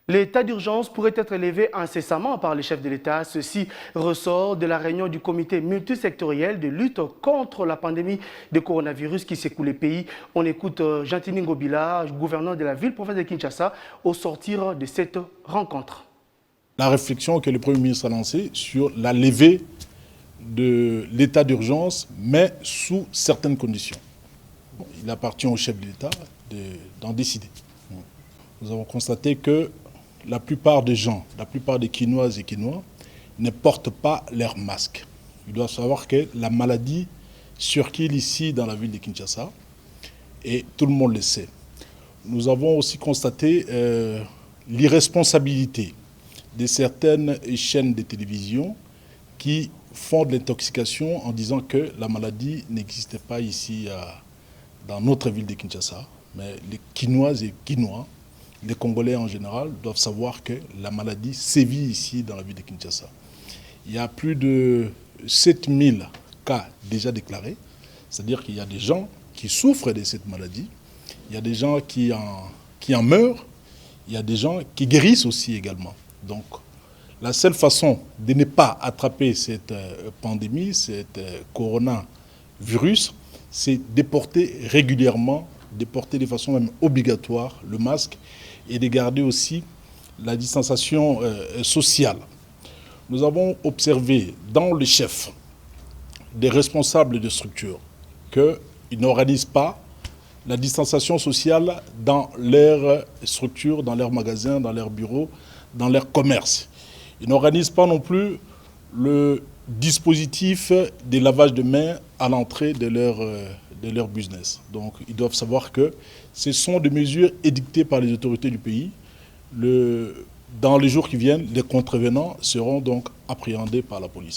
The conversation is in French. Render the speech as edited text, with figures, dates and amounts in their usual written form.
L'état d'urgence pourrait être levé incessamment par les chefs de l'État. Ceci ressort de la réunion du comité multisectoriel de lutte contre la pandémie de coronavirus qui secoue le pays. On écoute Jean-Tini Ngobila, gouverneur de la ville-province de Kinshasa, au sortir de cette rencontre. La réflexion que le Premier ministre a lancée sur la levée de l'état d'urgence, mais sous certaines conditions. Il appartient au chef de l'État d'en décider. Nous avons constaté que la plupart des gens, la plupart des Kinoises et Kinois ne portent pas leur masque. Ils doivent savoir que la maladie circule ici dans la ville de Kinshasa et tout le monde le sait. Nous avons aussi constaté l'irresponsabilité de certaines chaînes de télévision qui font de l'intoxication en disant que la maladie n'existait pas ici dans notre ville de Kinshasa. Mais les Kinoises et Kinois, les Congolais en général, doivent savoir que la maladie sévit ici dans la ville de Kinshasa. Il y a plus de 7000 cas déjà déclarés, c'est-à-dire qu'il y a des gens qui souffrent de cette maladie, il y a des gens qui en meurent, il y a des gens qui guérissent aussi également. Donc, la seule façon de ne pas attraper cette pandémie, cette coronavirus, c'est de porter régulièrement, de porter de façon même obligatoire le masque et de garder aussi la distanciation sociale. Nous avons observé dans les chefs des responsables de structures qu'ils n'organisent pas la distanciation sociale dans leurs structures, dans leurs magasins, dans leurs bureaux, dans leurs commerces. Ils n'organisent pas non plus le dispositif de lavage de mains à l'entrée de leur business. Donc ils doivent savoir que ce sont des mesures édictées par les autorités du pays. Dans les jours qui viennent, les contrevenants seront donc appréhendés par la police.